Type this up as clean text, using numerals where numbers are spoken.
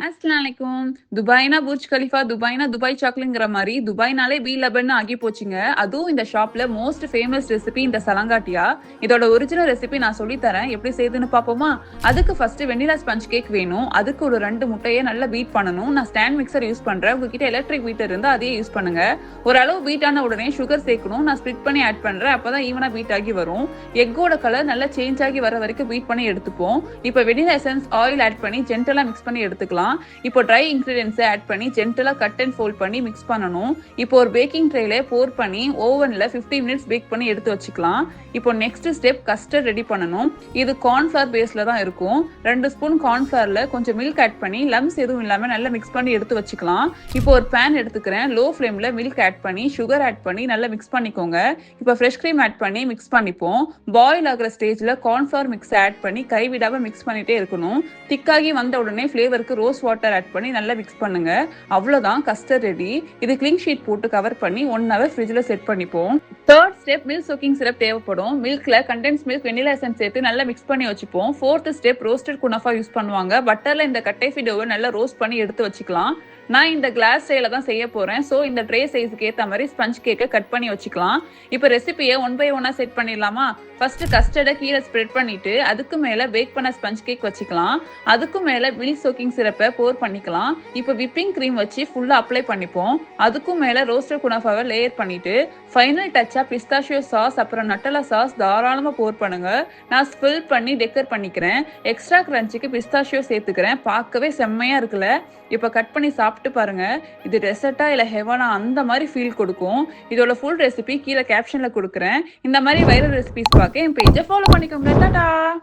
அஸ்ஸலாமலைக்கும். துபாய்னா Burj Khalifa, துபாய்னா Dubai சாக்லேட்ங்கிற மாரி, துபாய்னாலே பி11ன்னு ஆகி போச்சுங்க. அதுவும் இந்த ஷாப்ல மோஸ்ட் ஃபேமஸ் ரெசிபி இந்த சலங்காட்டியா. இதோட ஒரிஜினல் ரெசிபி நான் சொல்லி தரேன். எப்படி செய்யுதுன்னு பார்ப்போமா? அதுக்கு ஃபர்ஸ்ட் வெண்ணிலா ஸ்பஞ்ச் கேக் வேணும். அதுக்கு ஒரு 2 முட்டைய நல்லா பீட் பண்ணணும். நான் ஸ்டாண்ட் மிக்ஸர் யூஸ் பண்றேன். உங்ககிட்ட எலக்ட்ரிக் பீட்டர் இருந்தா அதையே யூஸ் பண்ணுங்க. ஓரளவு பீட் ஆன உடனே சுகர் சேர்க்கணும். நான் ஸ்ப்ளிட் பண்ணி ஆட் பண்றேன். அப்பதான் ஈவனா பீட் ஆகி வரும். எக்கோட கலர் நல்லா சேஞ்ச் ஆகி வர வரைக்கும் பீட் பண்ணி எடுத்துப்போம். இப்போ வெண்ணிலா எசன்ஸ் ஆயில் ஆட் பண்ணி ஜென்டலா மிக்ஸ் பண்ணி எடுத்துக்கலாம். இப்போ ட்ரை இன்கிரீடியன்ஸ் ஆட் பண்ணி ஜென்டலா கட் அண்ட் ஃபோல்ட் பண்ணி மிக்ஸ் பண்ணணும். இப்போ ஒரு பேக்கிங் ட்ரேல போர் பண்ணி ஓவன்ல 15 மினிட்ஸ் பேக் பண்ணி எடுத்து வச்சுக்கலாம். இப்போ நெக்ஸ்ட் ஸ்டெப் கஸ்டர்ட் ரெடி பண்ணணும். இது கார்ன்ஃபிளவர் பேஸ்ல தான் இருக்கும். 2 ஸ்பூன் கார்ன்ஃபிளவர்ல கொஞ்சம் மில்க் ஆட் பண்ணி லம்ஸ் எதுவும் இல்லாம நல்லா மிக்ஸ் பண்ணி எடுத்து வச்சுக்கலாம். இப்போ ஒரு பேன் எடுத்துக்கிறேன். லோ ஃப்ளேம்ல மில்க் ஆட் பண்ணி சுகர் ஆட் பண்ணி நல்லா மிக்ஸ் பண்ணிக்கோங்க. இப்போ ஃப்ரெஷ் கிரீம் ஆட் பண்ணி மிக்ஸ் பண்ணிப்போம். பாயில் ஆகிற ஸ்டேஜ்ல கார்ன்ஃபிளவர் மிக்ஸ் ஆட் பண்ணி கைவிடாம மிக்ஸ் பண்ணிட்டே இருக்கணும். திக்காகி வந்த உடனே ஃபிளேவருக்கு ரோஸ் வாட்டர் ஆட் பண்ணி நல்லா மிக்ஸ் பண்ணுங்க. அவ்வளவுதான் கஸ்டர்ட் ரெடி. இது கிளிங் ஷீட் போட்டு கவர் பண்ணி 1 ஹவர் ஃப்ரிட்ஜ்ல செட் பண்ணிப்போம். Third step milk soaking syrup தேவைப்படும். மில்க்ல கண்டென்ஸ் மில்க் வெனிலா எசன்ஸ் சேர்த்து நல்லா மிக்ஸ் பண்ணி வச்சுப்போம். Fourth step roasted kunafa use பண்ணுவாங்க. பட்டர்ல இந்த கட்டைஃபி டோவை நல்லா ரோஸ்ட் பண்ணி எடுத்து வச்சுக்கலாம். நான் இந்த கிளாஸ் ட்ரேல தான் செய்ய போறேன். ஸோ இந்த ட்ரே சைஸுக்கு ஏற்ற மாதிரி ஸ்பஞ்ச் கேக்கை கட் பண்ணி வச்சுக்கலாம். இப்போ ரெசிபியை 1 by 1 செட் பண்ணிடலாமா? ஃபர்ஸ்ட் கஸ்டர்டை கீழே ஸ்ப்ரெட் பண்ணிட்டு அதுக்கு மேல பேக் பண்ண ஸ்பஞ்ச் கேக் வச்சுக்கலாம். அதுக்கு மேல மில்க் சோக்கிங் சிரப்பை போர் பண்ணிக்கலாம். இப்போ விப்பிங் கிரீம் வச்சு ஃபுல்லா அப்ளை பண்ணிப்போம். அதுக்கும் மேல ரோஸ்டட் குனாஃபாவை லேயர் பண்ணிட்டு ஃபைனல் டச்சா பிஸ்தாஷியோ சாஸ் அப்புறம் நட்டலா சாஸ் தாராளமா போர் பண்ணுங்க. நான் ஸ்பில் பண்ணி டெக்கர் பண்ணிக்கிறேன். எக்ஸ்ட்ரா கிரன்ச்சுக்கு பிஸ்தாஷியோ சேர்த்துக்கிறேன். பார்க்கவே செம்மையா இருக்குல்ல? இப்போ கட் பண்ணி சாப்பிட்டு பாருங்க. இது டெசர்ட்டா இல்ல ஹெவனா அந்த மாதிரி ஃபீல் கொடுக்கும். இதோட ஃபுல் ரெசிபி கீழே கேப்ஷன்ல கொடுக்குறேன். இந்த மாதிரி வைரல் ரெசிபிஸ் பார்க்க என் பேஜை ஃபாலோ பண்ணிக்கோங்க. டாடா.